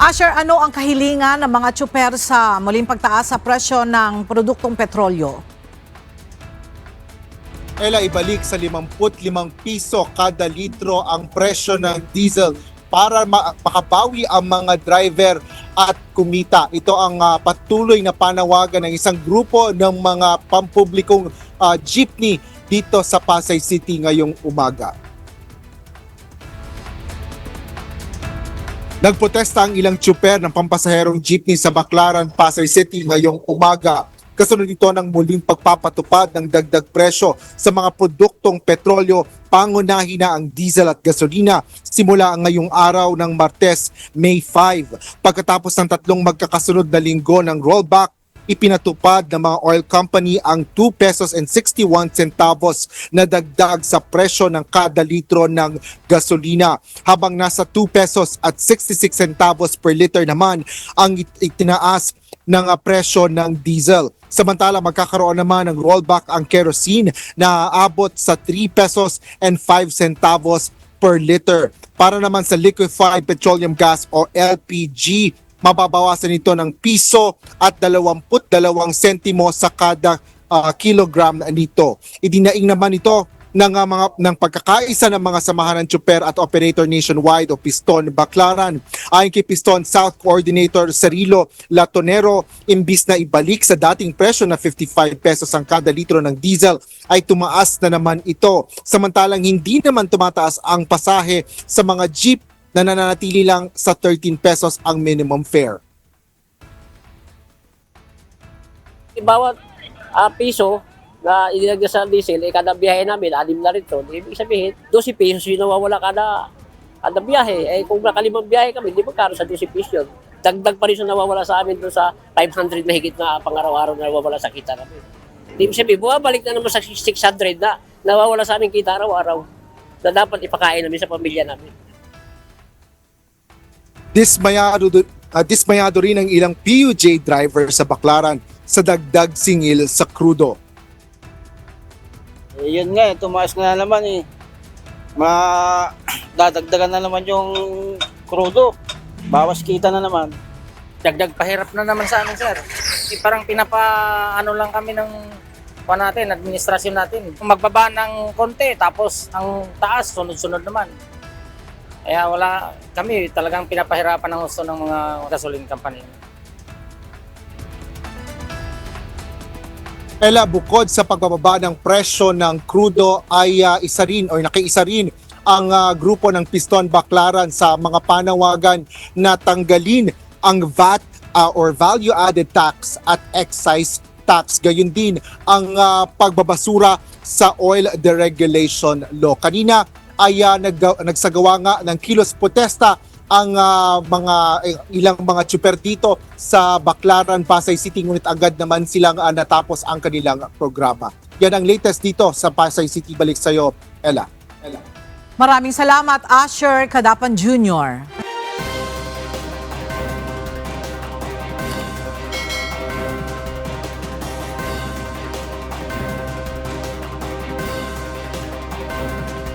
Asher, ano ang kahilingan ng mga tsuper sa muling pagtaas sa presyo ng produktong petrolyo? Ela, ibalik sa 55 piso kada litro ang presyo ng diesel para makabawi ang mga driver at kumita. Ito ang patuloy na panawagan ng isang grupo ng mga pampublikong jeepney dito sa Pasay City ngayong umaga. Nagprotesta ang ilang tsuper ng pampasaherong jeepney sa Baclaran, Pasay City ngayong umaga. Kasunod ito ng muling pagpapatupad ng dagdag presyo sa mga produktong petrolyo, pangunahin na ang diesel at gasolina simula ngayong araw ng Martes, May 5. Pagkatapos ng tatlong magkakasunod na linggo ng rollback, ipinatupad ng mga oil company ang 2 pesos and 61 centavos na dagdag sa presyo ng kada litro ng gasolina, habang nasa 2 pesos at 66 centavos per liter naman ang itinaas ng presyo ng diesel. Samantala, magkakaroon naman ng rollback ang kerosene na aabot sa 3 pesos and 5 centavos per liter. Para naman sa liquefied petroleum gas o LPG, mababawasan ito ng piso at 22 sentimo sa kada kilogram nito. Idinaing naman ito ng pagkakaisa ng mga samahan ng tsuper at operator nationwide o Piston Baclaran. Ayon kay Piston South Coordinator Cirilo Latonero, imbis na ibalik sa dating presyo na 55 pesos ang kada litro ng diesel, ay tumaas na naman ito. Samantalang hindi naman tumataas ang pasahe sa mga jeep na nananatili lang sa 13 pesos ang minimum fare. Bawat piso na inilagay sa diesel, kada biyahe namin, 6 na rin ito. Ibig sabihin, 12 pesos yung nawawala kada biyahe. Kung nakalimang biyahe kami, di magkano sa 12 pesos yun. Dagdag pa rin sa nawawala sa amin doon sa 500 na higit na pang-araw-araw na nawawala sa kita namin. Ibig sabihin, bumabalik na naman sa 600 na nawawala sa amin kita araw-araw na dapat ipakain namin sa pamilya namin. Dismayado rin ang ilang PUJ driver sa Baclaran sa dagdag singil sa krudo. Yun nga, tumaas na naman dadagdagan na naman yung krudo. Bawas kita na naman. Dagdag pahirap na naman sa amin, sir. Parang pinapa-ano lang kami ng natin, administrasyon natin. Magbaba ng konti, tapos ang taas, sunod-sunod naman. Kaya kami talagang pinapahirapan ng gusto ng mga gasoline company. Ela, bukod sa pagbababa ng presyo ng krudo ay nakiisa rin ang grupo ng Piston Baclaran sa mga panawagan na tanggalin ang VAT or Value Added Tax at Excise Tax. Gayun din ang pagbabasura sa Oil Deregulation Law. Kanina ay nagsagawa nga ng kilos protesta ang ilang mga tsuper dito sa Baclaran, Pasay City, ngunit agad naman silang natapos ang kanilang programa. Yan ang latest dito sa Pasay City. Balik sa'yo, Ella. Maraming salamat, Asher Cadapan Jr.